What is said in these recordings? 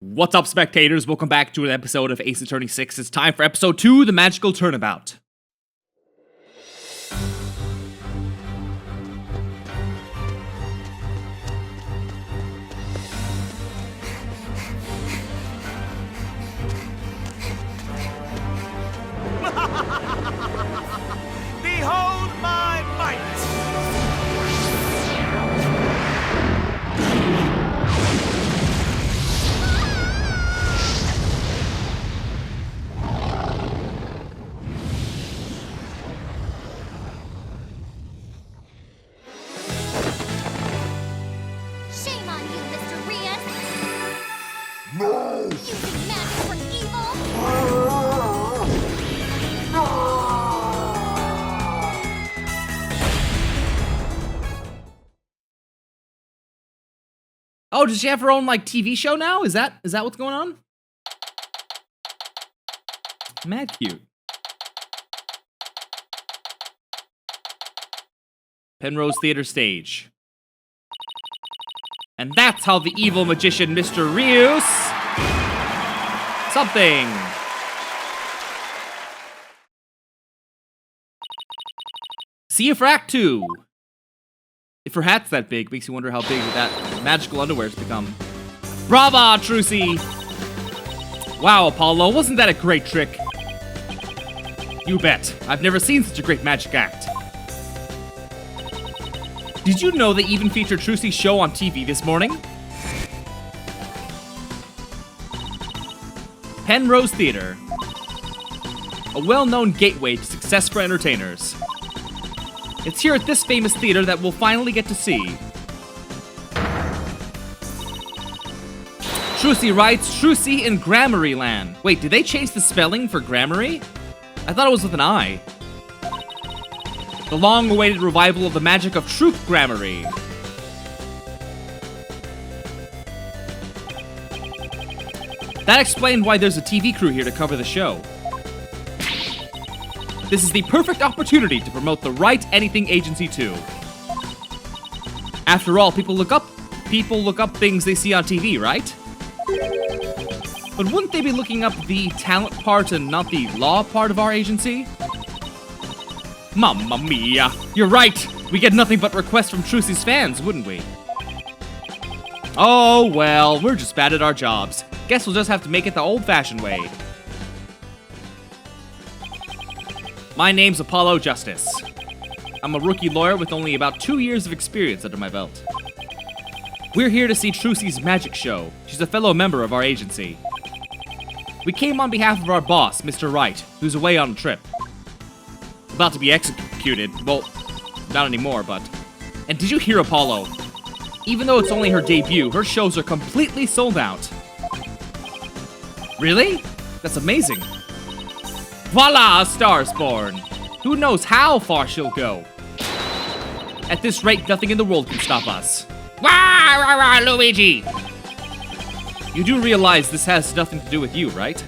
What's up, spectators? Welcome back to an episode of Ace Attorney 6. It's time for episode 2, The Magical Turnabout. Behold my might! Shame on you, Mr. Rias! No! Using magic for evil! Oh, does she have her own, TV show now? Is that what's going on? Mad cute. Penrose Theater stage. And that's how the evil magician Mr. Rius... something! See you for Act 2! If her hat's that big, makes you wonder how big that magical underwear's become. Brava, Trucy! Wow, Apollo, wasn't that a great trick? You bet. I've never seen such a great magic act. Did you know they even featured Trucy's show on TV this morning? Penrose Theater. A well-known gateway to success for entertainers. It's here at this famous theater that we'll finally get to see. Trucy writes, Trucy in Grammary Land. Wait, did they change the spelling for Grammary? I thought it was with an I. The long-awaited revival of the magic of truth grammary. That explained why there's a TV crew here to cover the show. This is the perfect opportunity to promote the Write Anything Agency too. After all, people look up things they see on TV, right? But wouldn't they be looking up the talent part and not the law part of our agency? Mamma mia! You're right! We get nothing but requests from Trucy's fans, wouldn't we? Oh well, we're just bad at our jobs. Guess we'll just have to make it the old-fashioned way. My name's Apollo Justice. I'm a rookie lawyer with only about 2 years of experience under my belt. We're here to see Trucy's magic show. She's a fellow member of our agency. We came on behalf of our boss, Mr. Wright, who's away on a trip. About to be executed. Well, not anymore, but... And did you hear, Apollo? Even though it's only her debut, her shows are completely sold out. Really? That's amazing. Voila, a star's born. Who knows how far she'll go? At this rate, nothing in the world can stop us. Wah, rah, rah, Luigi! You do realize this has nothing to do with you, right?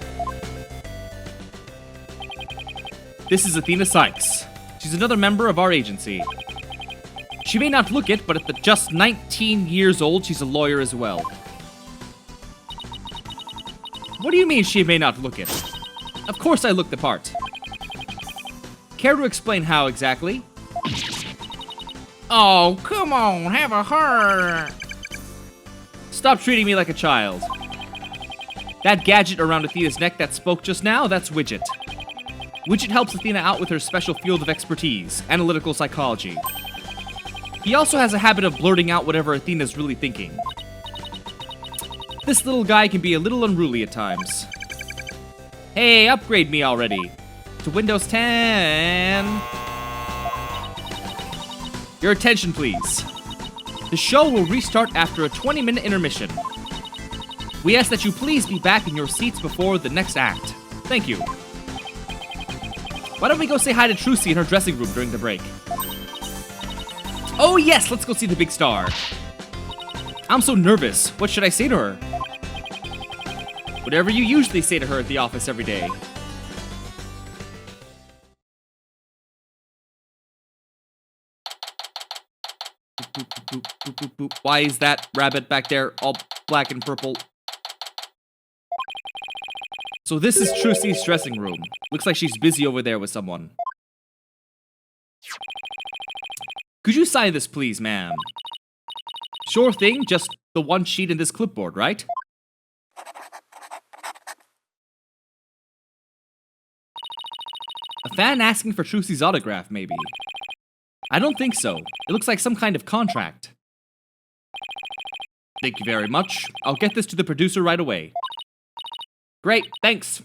This is Athena Sykes. She's another member of our agency. She may not look it, but at just 19 years old, she's a lawyer as well. What do you mean she may not look it? Of course I look the part. Care to explain how exactly? Oh, come on, have a heart. Stop treating me like a child. That gadget around Athena's neck that spoke just now, that's Widget. Widget helps Athena out with her special field of expertise, analytical psychology. He also has a habit of blurting out whatever Athena's really thinking. This little guy can be a little unruly at times. Hey, upgrade me already. To Windows 10. Your attention, please. The show will restart after a 20-minute intermission. We ask that you please be back in your seats before the next act. Thank you. Why don't we go say hi to Trucy in her dressing room during the break? Oh yes, let's go see the big star. I'm so nervous. What should I say to her? Whatever you usually say to her at the office every day. Boop, boop, boop, boop, boop. Why is that rabbit back there all black and purple? So this is Trucy's dressing room. Looks like she's busy over there with someone. Could you sign this, please, ma'am? Sure thing, just the one sheet in this clipboard, right? A fan asking for Trucy's autograph, maybe. I don't think so. It looks like some kind of contract. Thank you very much. I'll get this to the producer right away. Great, thanks.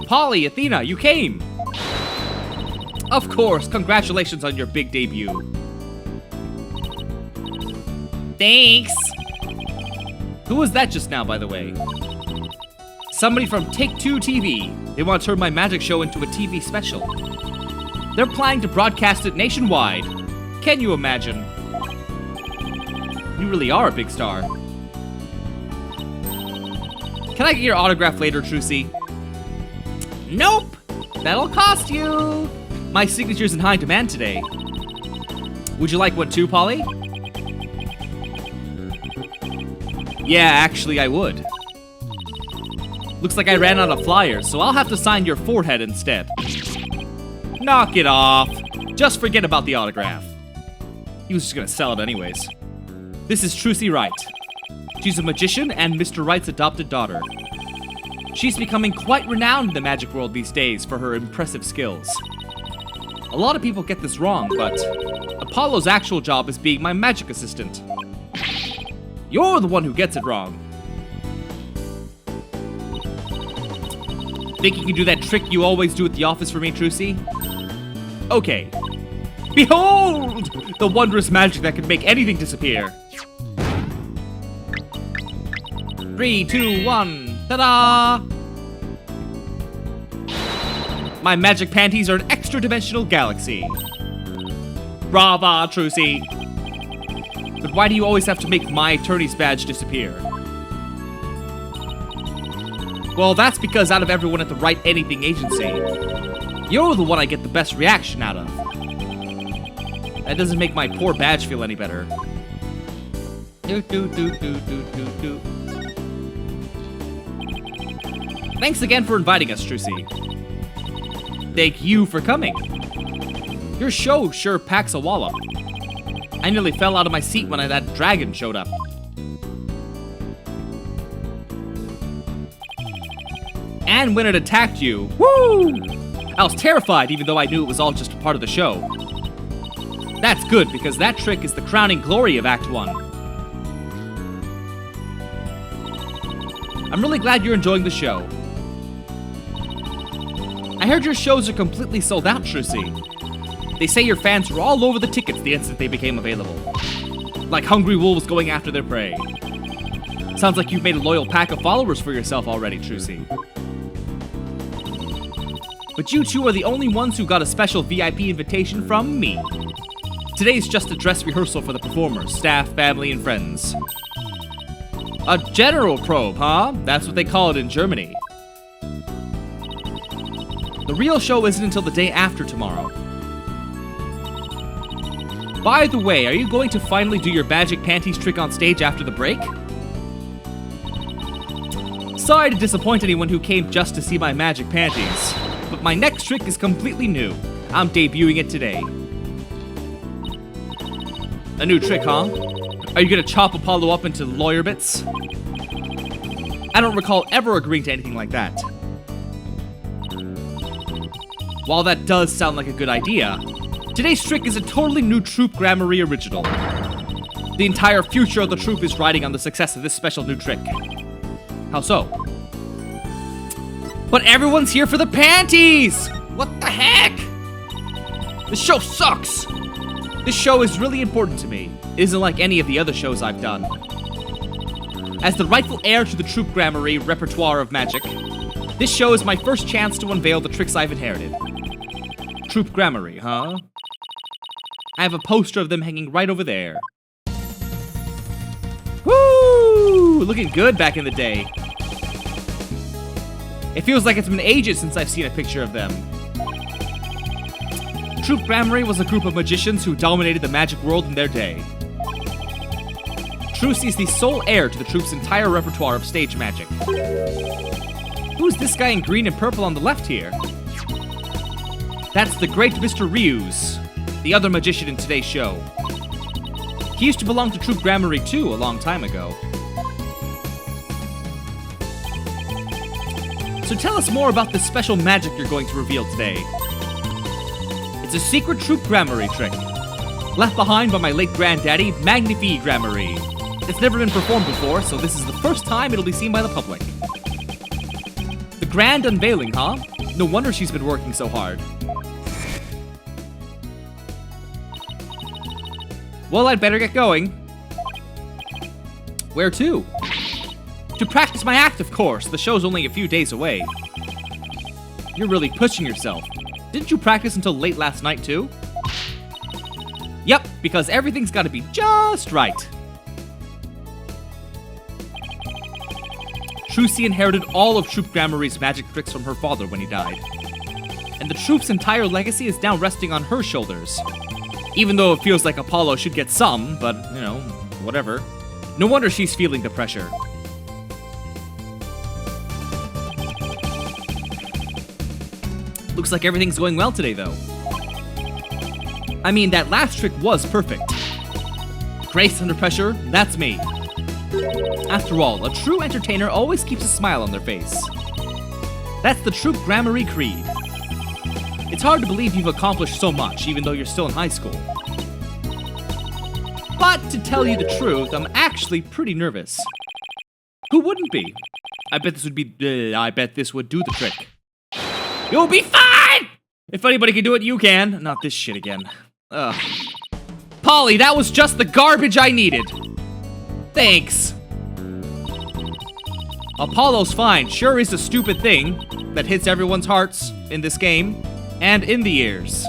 Polly, Athena, you came! Of course, congratulations on your big debut. Thanks! Who was that just now, by the way? Somebody from Take-Two TV. They want to turn my magic show into a TV special. They're planning to broadcast it nationwide. Can you imagine? You really are a big star. Can I get your autograph later, Trucy? Nope! That'll cost you! My signature's in high demand today. Would you like one too, Polly? Yeah, actually I would. Looks like I ran out of flyers, so I'll have to sign your forehead instead. Knock it off. Just forget about the autograph. He was just gonna sell it anyways. This is Trucy Wright. She's a magician and Mr. Wright's adopted daughter. She's becoming quite renowned in the magic world these days for her impressive skills. A lot of people get this wrong, but Apollo's actual job is being my magic assistant. You're the one who gets it wrong. Think you can do that trick you always do at the office for me, Trucy? Okay. Behold! The wondrous magic that can make anything disappear. 3, 2, 1, ta-da! My magic panties are an extra-dimensional galaxy. Brava, Trucy! But why do you always have to make my attorney's badge disappear? Well, that's because out of everyone at the Wright Anything Agency, you're the one I get the best reaction out of. That doesn't make my poor badge feel any better. Thanks again for inviting us, Trucy. Thank you for coming. Your show sure packs a wallop. I nearly fell out of my seat when that dragon showed up. And when it attacked you, woo! I was terrified even though I knew it was all just a part of the show. That's good because that trick is the crowning glory of Act 1. I'm really glad you're enjoying the show. I heard your shows are completely sold out, Trucy. They say your fans were all over the tickets the instant they became available. Like hungry wolves going after their prey. Sounds like you've made a loyal pack of followers for yourself already, Trucy. But you two are the only ones who got a special VIP invitation from me. Today's just a dress rehearsal for the performers, staff, family, and friends. A general probe, huh? That's what they call it in Germany. The real show isn't until the day after tomorrow. By the way, are you going to finally do your magic panties trick on stage after the break? Sorry to disappoint anyone who came just to see my magic panties, but my next trick is completely new. I'm debuting it today. A new trick, huh? Are you gonna chop Apollo up into lawyer bits? I don't recall ever agreeing to anything like that. While that does sound like a good idea, today's trick is a totally new Troupe Gramarye original. The entire future of the troupe is riding on the success of this special new trick. How so? But everyone's here for the panties! What the heck? This show sucks! This show is really important to me. It isn't like any of the other shows I've done. As the rightful heir to the Troupe Gramarye repertoire of magic, this show is my first chance to unveil the tricks I've inherited. Troupe Gramarye, huh? I have a poster of them hanging right over there. Woo! Looking good back in the day. It feels like it's been ages since I've seen a picture of them. Troupe Gramarye was a group of magicians who dominated the magic world in their day. Trucy is the sole heir to the troupe's entire repertoire of stage magic. Who's this guy in green and purple on the left here? That's the great Mr. Ryuz, the other magician in today's show. He used to belong to Troupe Gramarye too a long time ago. So tell us more about this special magic you're going to reveal today. It's a secret Troupe Gramarye trick, left behind by my late granddaddy, Magnifique Gramarye. It's never been performed before, so this is the first time it'll be seen by the public. The grand unveiling, huh? No wonder she's been working so hard. Well, I'd better get going. Where to? To practice my act, of course. The show's only a few days away. You're really pushing yourself. Didn't you practice until late last night, too? Yep, because everything's gotta be just right. Trucy inherited all of Troupe Gramarye's magic tricks from her father when he died. And the troupe's entire legacy is now resting on her shoulders. Even though it feels like Apollo should get some, but, you know, whatever. No wonder she's feeling the pressure. Looks like everything's going well today, though. I mean, that last trick was perfect. Grace under pressure, that's me. After all, a true entertainer always keeps a smile on their face. That's the Troupe Gramarye creed. It's hard to believe you've accomplished so much, even though you're still in high school. But to tell you the truth, I'm actually pretty nervous. Who wouldn't be? I bet this would do the trick. You'll be fine! If anybody can do it, you can. Not this shit again. Ugh. Polly, that was just the garbage I needed. Thanks. Apollo's fine. Sure is a stupid thing that hits everyone's hearts in this game and in the ears.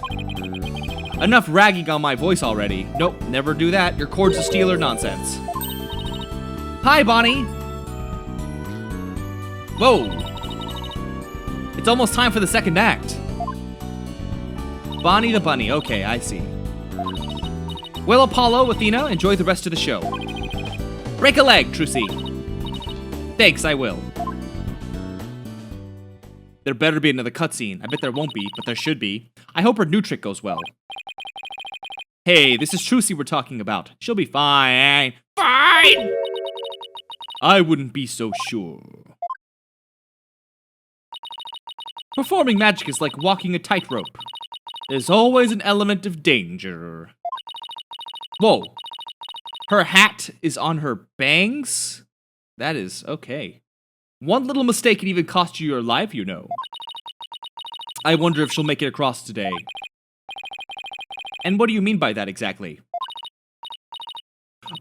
Enough ragging on my voice already. Nope, never do that. Your chord's a stealer nonsense. Hi, Bonnie. Whoa. It's almost time for the second act. Bonnie the Bunny. Okay, I see. Well, Apollo, Athena, enjoy the rest of the show. Break a leg, Trucy. Thanks, I will. There better be another cutscene. I bet there won't be, but there should be. I hope her new trick goes well. Hey, this is Trucy we're talking about. She'll be fine. Fine! I wouldn't be so sure. Performing magic is like walking a tightrope. There's always an element of danger. Whoa. Her hat is on her bangs? That is okay. One little mistake can even cost you your life, you know. I wonder if she'll make it across today. And what do you mean by that exactly?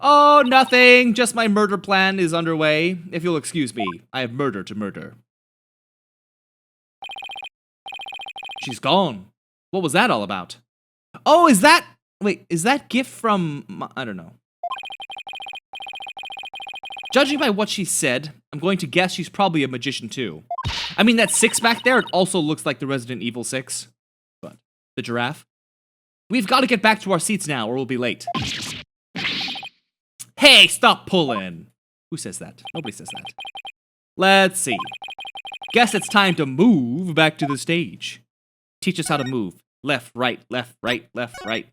Oh, nothing. Just my murder plan is underway. If you'll excuse me, I have murder to murder. She's gone. What was that all about? Oh, is that... Wait, is that gift from... I don't know. Judging by what she said, I'm going to guess she's probably a magician too. I mean, that 6 back there, it also looks like the Resident Evil 6. But the giraffe. We've got to get back to our seats now, or we'll be late. Hey, stop pulling! Who says that? Nobody says that. Let's see. Guess it's time to move back to the stage. Teach us how to move. Left, right, left, right, left, right.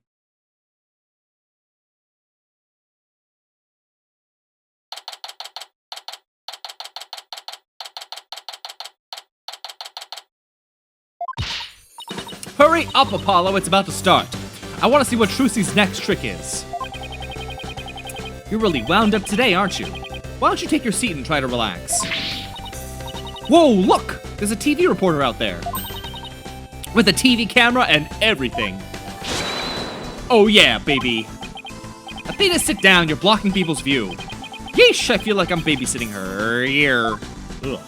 Hurry up, Apollo, it's about to start. I want to see what Trucy's next trick is. You're really wound up today, aren't you? Why don't you take your seat and try to relax? Whoa, look! There's a TV reporter out there. With a TV camera and everything. Oh yeah, baby. Athena, sit down, you're blocking people's view. Yeesh, I feel like I'm babysitting her here. Ugh.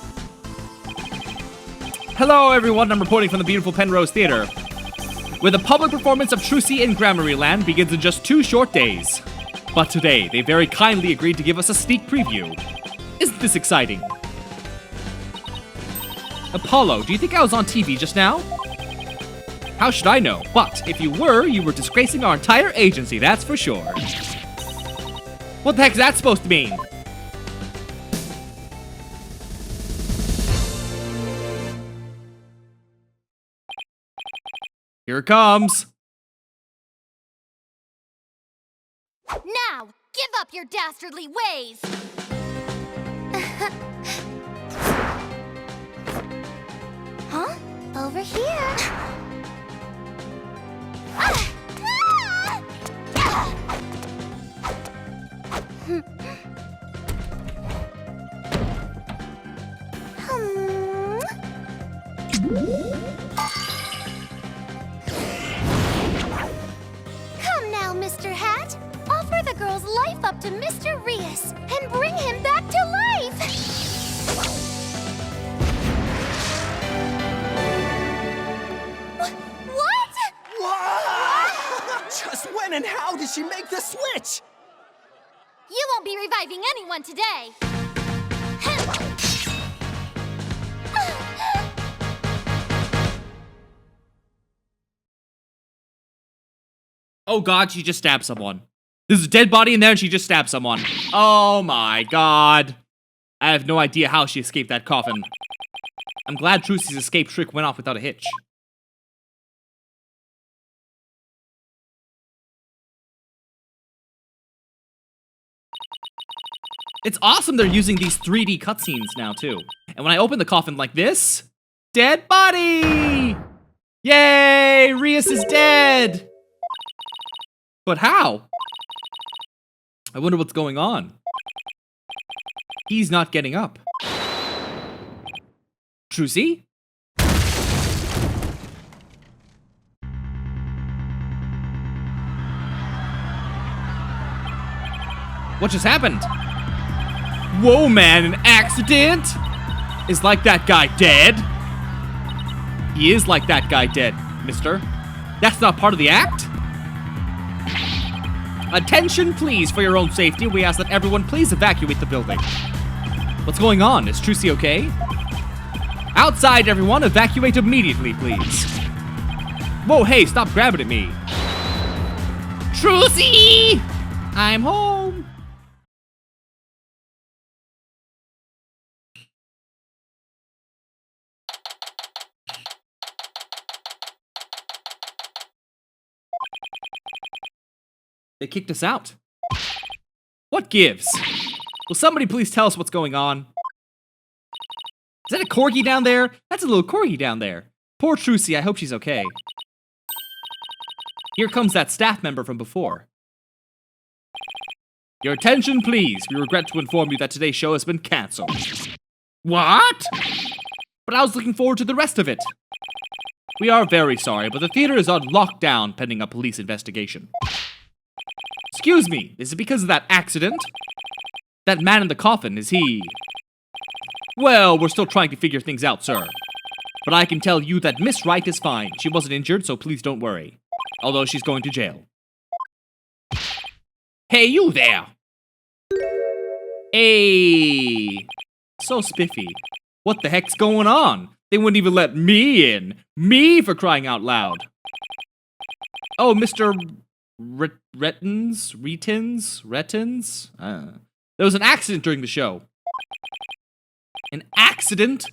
Hello everyone, I'm reporting from the beautiful Penrose Theater, where the public performance of Trucy in Gramarye Land begins in just 2 short days. But today, they very kindly agreed to give us a sneak preview. Isn't this exciting? Apollo, do you think I was on TV just now? How should I know? But if you were disgracing our entire agency, that's for sure. What the heck is that supposed to mean? Here it comes. Now, give up your dastardly ways! Huh? Over here. Come now, Mr. Hat. Offer the girl's life up to Mr. Rias and bring him back to life. What? Just when and how did she make the switch? You won't be reviving anyone today. Oh god, she just stabbed someone. There's a dead body in there and she just stabbed someone. Oh my god. I have no idea how she escaped that coffin. I'm glad Trucy's escape trick went off without a hitch. It's awesome they're using these 3D cutscenes now, too. And when I open the coffin like this, dead body! Yay! Rias is dead! But how? I wonder what's going on. He's not getting up. Trucy? What just happened? Whoa, man, an accident? Is like that guy dead? He is like that guy dead, mister. That's not part of the act? Attention, please, for your own safety. We ask that everyone please evacuate the building. What's going on? Is Trucy okay? Outside, everyone, evacuate immediately, please. Whoa, hey, stop grabbing at me. Trucy! I'm home. They kicked us out. What gives? Will somebody please tell us what's going on? Is that a corgi down there? That's a little corgi down there. Poor Trucy, I hope she's okay. Here comes that staff member from before. Your attention, please. We regret to inform you that today's show has been cancelled. What? But I was looking forward to the rest of it. We are very sorry, but the theater is on lockdown pending a police investigation. Excuse me, is it because of that accident? That man in the coffin, is he... Well, we're still trying to figure things out, sir. But I can tell you that Miss Wright is fine. She wasn't injured, so please don't worry. Although she's going to jail. Hey, you there! Hey! So spiffy. What the heck's going on? They wouldn't even let me in. Me, for crying out loud. Oh, Mr. Retins? There was an accident during the show. An accident?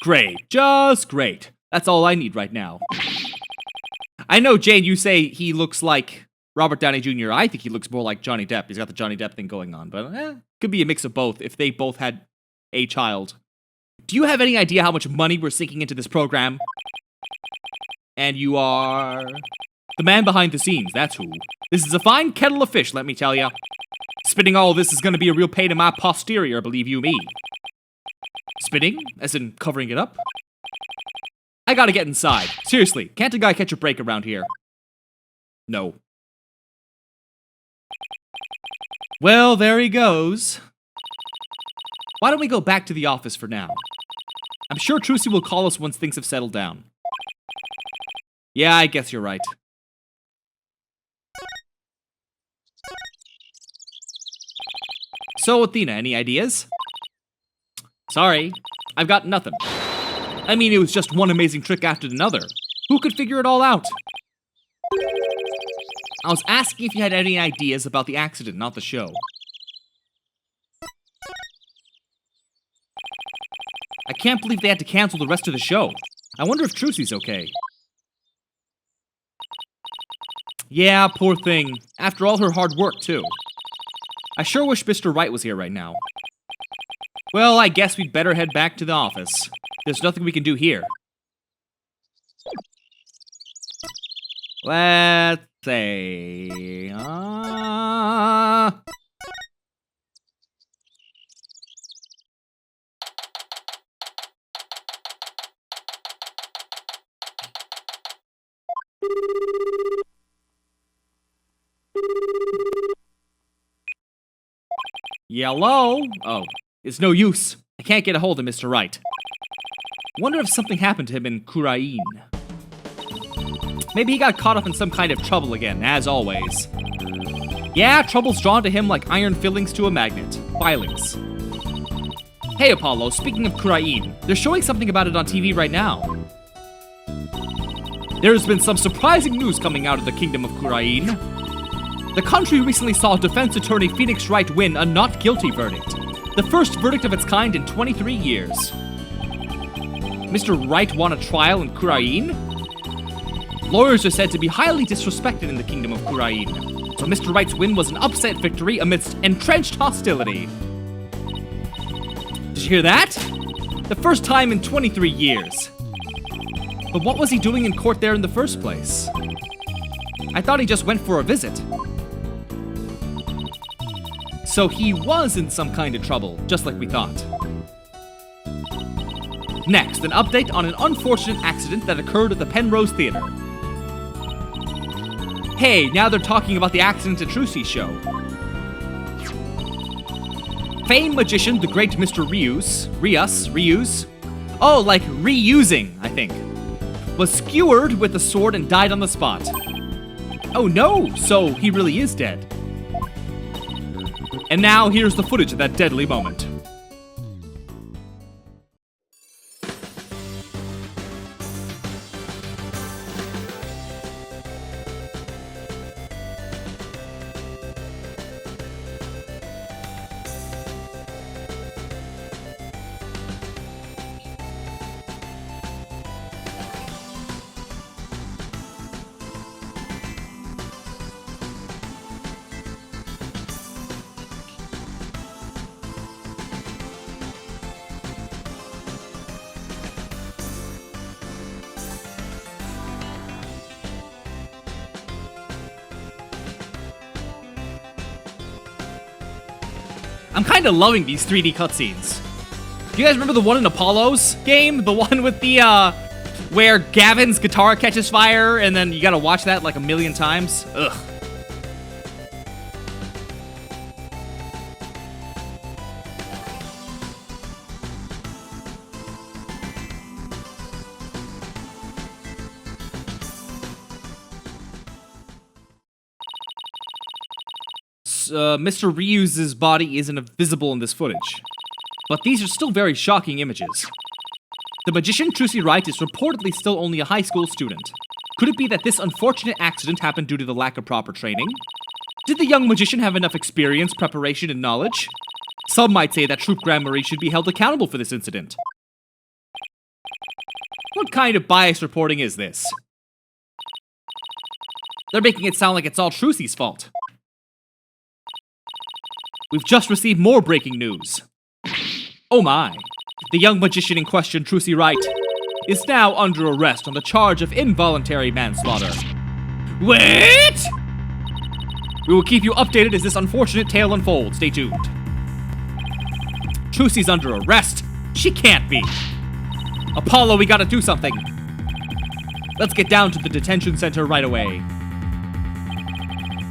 Great. Just great. That's all I need right now. I know, Jane, you say he looks like Robert Downey Jr. I think he looks more like Johnny Depp. He's got the Johnny Depp thing going on, but could be a mix of both if they both had a child. Do you have any idea how much money we're sinking into this program? And you are... the man behind the scenes, that's who. This is a fine kettle of fish, let me tell ya. Spitting all this is gonna be a real pain in my posterior, believe you me. Spitting? As in covering it up? I gotta get inside. Seriously, can't a guy catch a break around here? No. Well, there he goes. Why don't we go back to the office for now? I'm sure Trucy will call us once things have settled down. Yeah, I guess you're right. So, Athena, any ideas? Sorry, I've got nothing. I mean, it was just one amazing trick after another. Who could figure it all out? I was asking if you had any ideas about the accident, not the show. I can't believe they had to cancel the rest of the show. I wonder if Trucy's okay. Yeah, poor thing. After all her hard work, too. I sure wish Mr. Wright was here right now. Well, I guess we'd better head back to the office. There's nothing we can do here. Let's say... Yellow? Oh, it's no use. I can't get a hold of Mr. Wright. Wonder if something happened to him in Kurain. Maybe he got caught up in some kind of trouble again, as always. Yeah, trouble's drawn to him like iron fillings to a magnet. Filings. Hey Apollo, speaking of Kurain, they're showing something about it on TV right now. There's been some surprising news coming out of the Kingdom of Kurain. The country recently saw defense attorney Phoenix Wright win a not guilty verdict. The first verdict of its kind in 23 years. Mr. Wright won a trial in Kurain? Lawyers are said to be highly disrespected in the Kingdom of Kurain, so Mr. Wright's win was an upset victory amidst entrenched hostility. Did you hear that? The first time in 23 years. But what was he doing in court there in the first place? I thought he just went for a visit. So he was in some kind of trouble, just like we thought. Next, an update on an unfortunate accident that occurred at the Penrose Theater. Hey, now they're talking about the accident at Trucy's show. Famed magician, the great Mr. Rius, oh, like reusing, I think, was skewered with a sword and died on the spot. Oh no, so he really is dead. And now here's the footage of that deadly moment. I'm kind of loving these 3D cutscenes. Do you guys remember the one in Apollo's game? The one with the, where Gavin's guitar catches fire and then you gotta watch that like a million times? Ugh. Mr. Ryu's body isn't visible in this footage, but these are still very shocking images. The magician Trucy Wright is reportedly still only a high school student. Could it be that this unfortunate accident happened due to the lack of proper training? Did the young magician have enough experience, preparation, and knowledge? Some might say that Troupe Grand Marie should be held accountable for this incident. What kind of biased reporting is this? They're making it sound like it's all Trucy's fault. We've just received more breaking news. Oh my. The young magician in question, Trucy Wright, is now under arrest on the charge of involuntary manslaughter. Wait! We will keep you updated as this unfortunate tale unfolds. Stay tuned. Trucy's under arrest? She can't be. Apollo, we gotta do something. Let's get down to the detention center right away.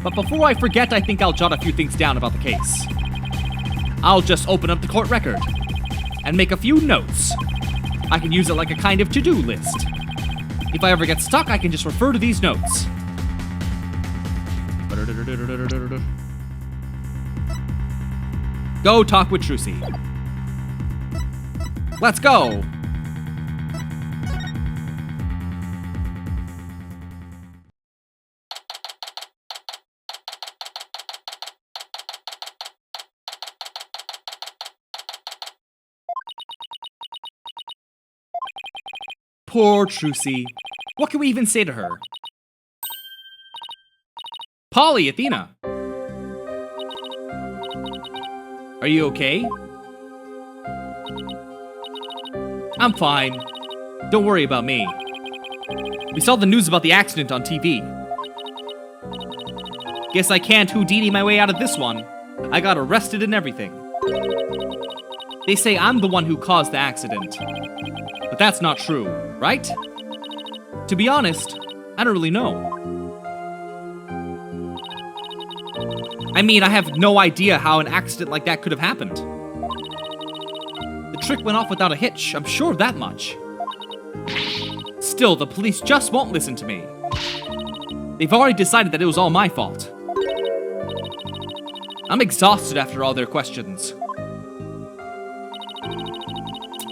But before I forget, I think I'll jot a few things down about the case. I'll just open up the court record and make a few notes. I can use it like a kind of to-do list. If I ever get stuck, I can just refer to these notes. Go talk with Trucy. Let's go! Poor Trucy. What can we even say to her? Polly, Athena! Are you okay? I'm fine. Don't worry about me. We saw the news about the accident on TV. Guess I can't Houdini my way out of this one. I got arrested and everything. They say I'm the one who caused the accident. But that's not true, right? To be honest, I don't really know. I mean, I have no idea how an accident like that could have happened. The trick went off without a hitch, I'm sure of that much. Still, the police just won't listen to me. They've already decided that it was all my fault. I'm exhausted after all their questions.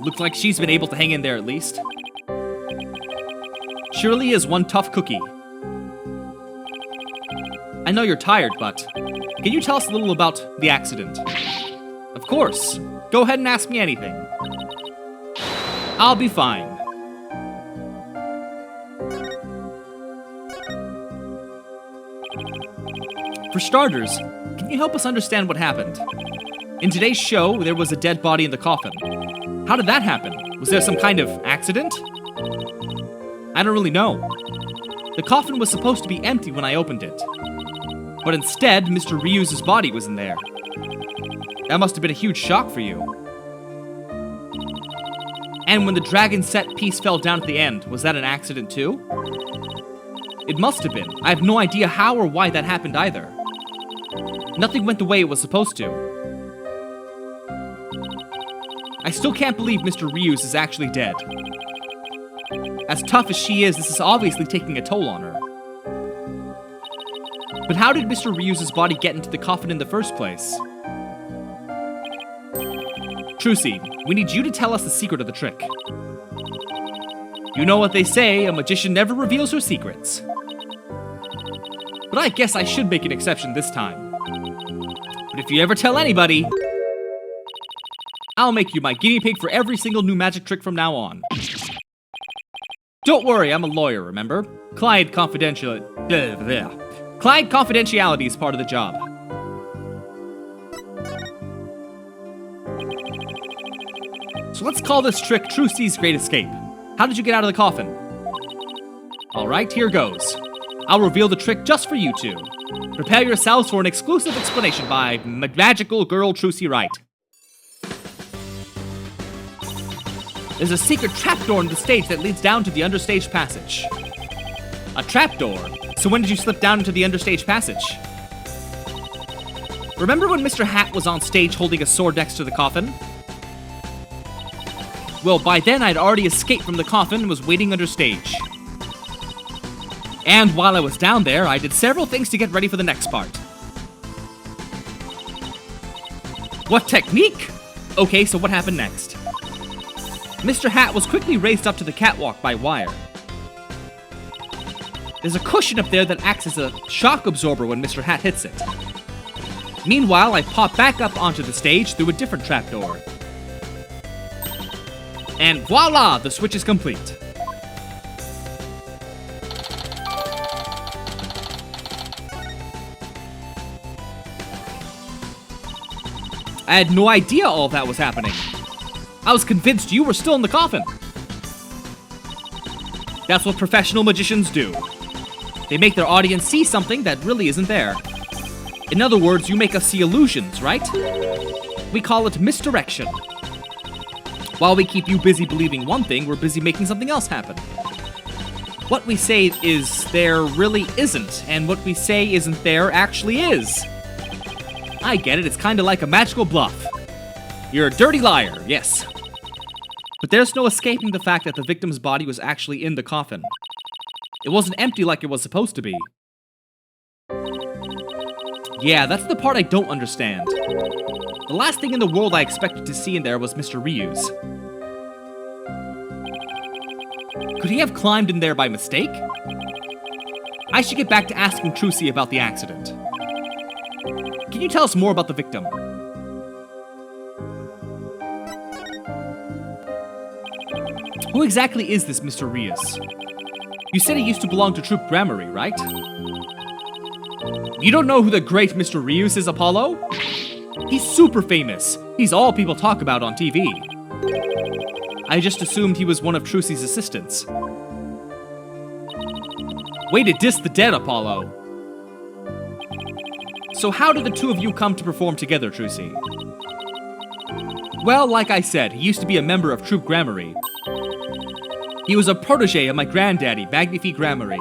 Looks like she's been able to hang in there at least. She really is one tough cookie. I know you're tired, but can you tell us a little about the accident? Of course. Go ahead and ask me anything. I'll be fine. For starters, can you help us understand what happened? In today's show, there was a dead body in the coffin. How did that happen? Was there some kind of accident? I don't really know. The coffin was supposed to be empty when I opened it. But instead, Mr. Ryu's body was in there. That must have been a huge shock for you. And when the dragon set piece fell down at the end, was that an accident too? It must have been. I have no idea how or why that happened either. Nothing went the way it was supposed to. I still can't believe Mr. Ryu's is actually dead. As tough as she is, this is obviously taking a toll on her. But how did Mr. Ryu's body get into the coffin in the first place? Trucy, we need you to tell us the secret of the trick. You know what they say, a magician never reveals her secrets. But I guess I should make an exception this time. But if you ever tell anybody, I'll make you my guinea pig for every single new magic trick from now on. Don't worry, I'm a lawyer, remember? Client confidentiality is part of the job. So let's call this trick Trucy's Great Escape. How did you get out of the coffin? Alright, here goes. I'll reveal the trick just for you two. Prepare yourselves for an exclusive explanation by magical girl Trucy Wright. There's a secret trapdoor in the stage that leads down to the understage passage. A trapdoor? So when did you slip down into the understage passage? Remember when Mr. Hat was on stage holding a sword next to the coffin? Well, by then I'd already escaped from the coffin and was waiting under stage. And while I was down there, I did several things to get ready for the next part. What technique? Okay, so what happened next? Mr. Hat was quickly raised up to the catwalk by wire. There's a cushion up there that acts as a shock absorber when Mr. Hat hits it. Meanwhile, I pop back up onto the stage through a different trapdoor. And voila! The switch is complete. I had no idea all that was happening. I was convinced you were still in the coffin. That's what professional magicians do. They make their audience see something that really isn't there. In other words, you make us see illusions, right? We call it misdirection. While we keep you busy believing one thing, we're busy making something else happen. What we say is there really isn't, and what we say isn't there actually is. I get it, it's kinda like a magical bluff. You're a dirty liar, yes. But there's no escaping the fact that the victim's body was actually in the coffin. It wasn't empty like it was supposed to be. Yeah, that's the part I don't understand. The last thing in the world I expected to see in there was Mr. Ryu's. Could he have climbed in there by mistake? I should get back to asking Trucy about the accident. Can you tell us more about the victim? Who exactly is this Mr. Rios? You said he used to belong to Troop Gramarye, right? You don't know who the great Mr. Rios is, Apollo? He's super famous. He's all people talk about on TV. I just assumed he was one of Trucy's assistants. Way to diss the dead, Apollo. So how did the two of you come to perform together, Trucy? Well, like I said, he used to be a member of Troop Gramarye. He was a protege of my granddaddy, Magnifi Gramarye.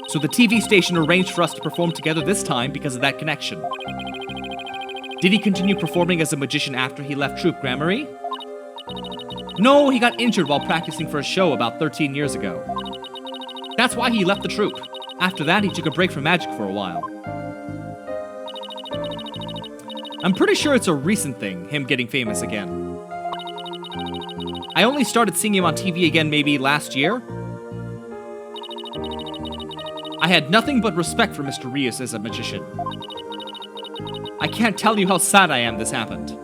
So the TV station arranged for us to perform together this time because of that connection. Did he continue performing as a magician after he left Troop Gramarye? No, he got injured while practicing for a show about 13 years ago. That's why he left the troupe. After that, he took a break from magic for a while. I'm pretty sure it's a recent thing, him getting famous again. I only started seeing him on TV again maybe last year. I had nothing but respect for Mr. Rios as a magician. I can't tell you how sad I am this happened.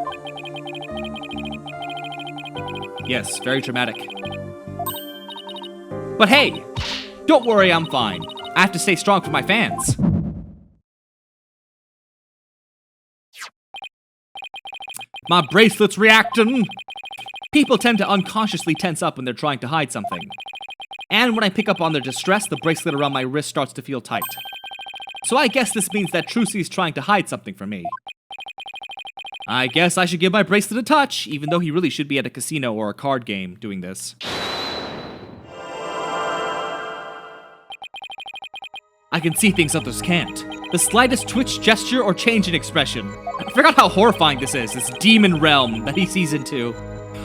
Yes, very dramatic. But hey, don't worry, I'm fine. I have to stay strong for my fans. My bracelet's reacting. People tend to unconsciously tense up when they're trying to hide something. And when I pick up on their distress, the bracelet around my wrist starts to feel tight. So I guess this means that Trucy's trying to hide something from me. I guess I should give my bracelet a touch, even though he really should be at a casino or a card game doing this. I can see things others can't. The slightest twitch, gesture, or change in expression. I forgot how horrifying this is, this demon realm that he sees into.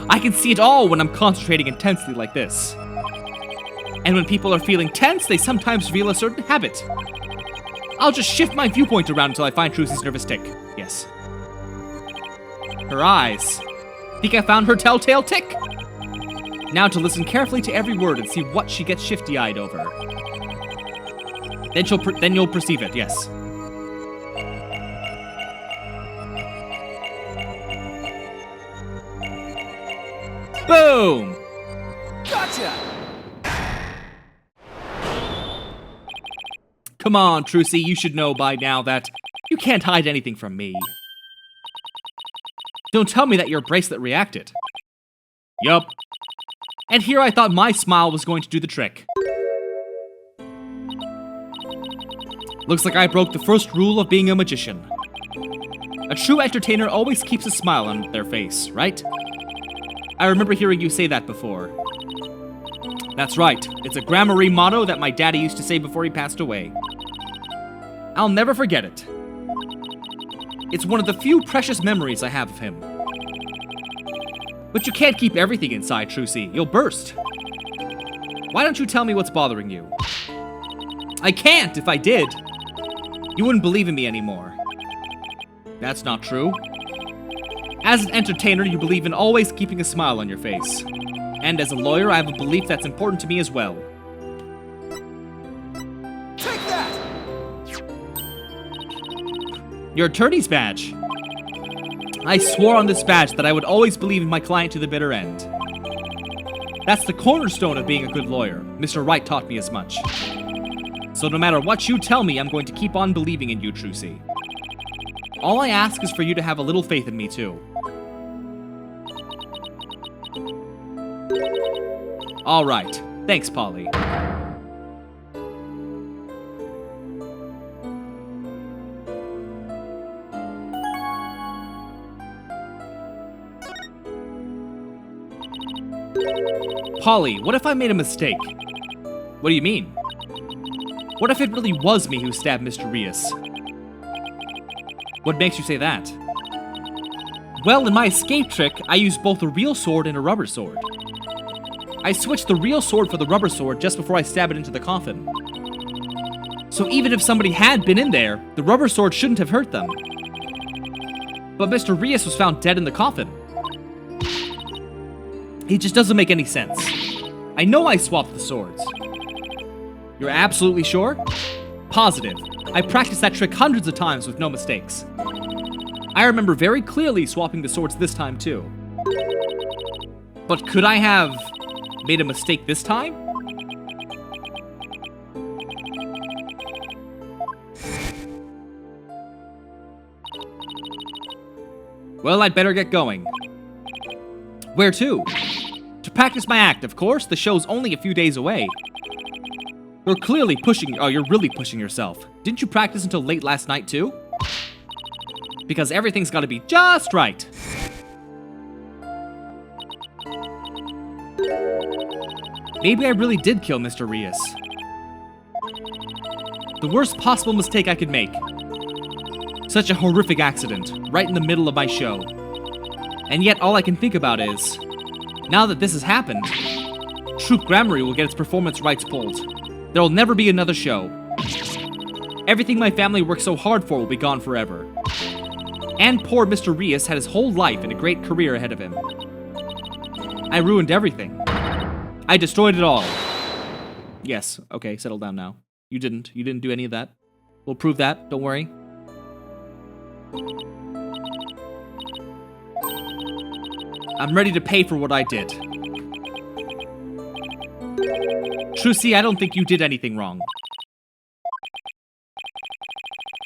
I can see it all when I'm concentrating intensely like this. And when people are feeling tense, they sometimes reveal a certain habit. I'll just shift my viewpoint around until I find Trucy's nervous tick. Yes. Her eyes. Think I found her telltale tick? Now to listen carefully to every word and see what she gets shifty-eyed over. Then you'll perceive it, yes. Boom! Gotcha! Come on, Trucy, you should know by now that you can't hide anything from me. Don't tell me that your bracelet reacted. Yup. And here I thought my smile was going to do the trick. Looks like I broke the first rule of being a magician. A true entertainer always keeps a smile on their face, right? I remember hearing you say that before. That's right. It's a Gramarye motto that my daddy used to say before he passed away. I'll never forget it. It's one of the few precious memories I have of him. But you can't keep everything inside, Trucy. You'll burst. Why don't you tell me what's bothering you? I can't if I did. You wouldn't believe in me anymore. That's not true. As an entertainer, you believe in always keeping a smile on your face. And as a lawyer, I have a belief that's important to me as well. Take that! Your attorney's badge. I swore on this badge that I would always believe in my client to the bitter end. That's the cornerstone of being a good lawyer. Mr. Wright taught me as much. So no matter what you tell me, I'm going to keep on believing in you, Trucy. All I ask is for you to have a little faith in me, too. All right. Thanks, Polly. Polly, what if I made a mistake? What do you mean? What if it really was me who stabbed Mr. Rios? What makes you say that? Well, in my escape trick, I used both a real sword and a rubber sword. I switched the real sword for the rubber sword just before I stab it into the coffin. So even if somebody had been in there, the rubber sword shouldn't have hurt them. But Mr. Rios was found dead in the coffin. It just doesn't make any sense. I know I swapped the swords. You're absolutely sure? Positive. I practiced that trick hundreds of times with no mistakes. I remember very clearly swapping the swords this time too. But could I have made a mistake this time? Well, I'd better get going. Where to? To practice my act, of course. The show's only a few days away. You're clearly pushing... Oh, you're really pushing yourself. Didn't you practice until late last night, too? Because everything's gotta be just right. Maybe I really did kill Mr. Rias. The worst possible mistake I could make. Such a horrific accident, right in the middle of my show. And yet all I can think about is, now that this has happened, Troupe Gramarye will get its performance rights pulled. There will never be another show. Everything my family worked so hard for will be gone forever. And poor Mr. Rias had his whole life and a great career ahead of him. I ruined everything. I destroyed it all. Yes, okay, settle down now. You didn't do any of that. We'll prove that, don't worry. I'm ready to pay for what I did. Trucy, I don't think you did anything wrong.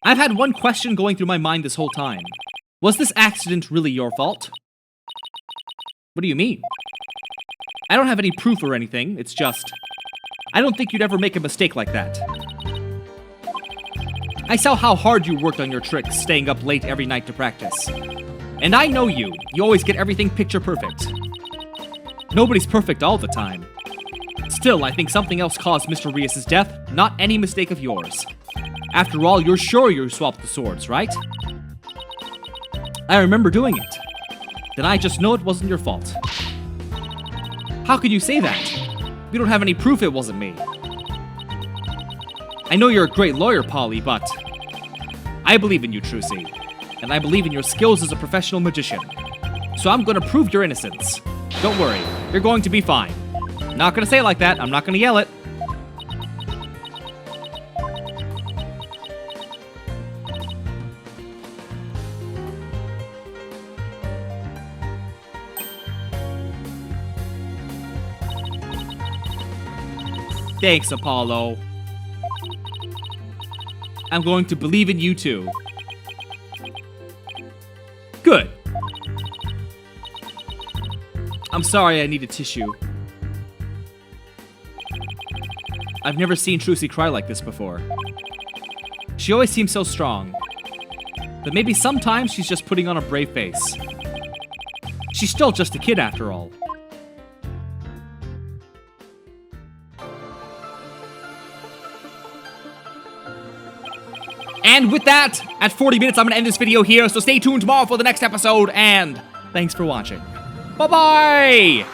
I've had one question going through my mind this whole time. Was this accident really your fault? What do you mean? I don't have any proof or anything, it's just... I don't think you'd ever make a mistake like that. I saw how hard you worked on your tricks, staying up late every night to practice. And I know you. You always get everything picture perfect. Nobody's perfect all the time. Still, I think something else caused Mr. Rias' death, not any mistake of yours. After all, you're sure you swapped the swords, right? I remember doing it. Then I just know it wasn't your fault. How could you say that? We don't have any proof it wasn't me. I know you're a great lawyer, Polly, but... I believe in you, Trucy. And I believe in your skills as a professional magician. So I'm gonna prove your innocence. Don't worry, you're going to be fine. Not gonna say it like that, I'm not gonna yell it. Thanks, Apollo. I'm going to believe in you too. Good. I'm sorry I needed tissue. I've never seen Trucy cry like this before. She always seems so strong. But maybe sometimes she's just putting on a brave face. She's still just a kid after all. And with that, at 40 minutes, I'm going to end this video here, so stay tuned tomorrow for the next episode, and thanks for watching. Bye-bye!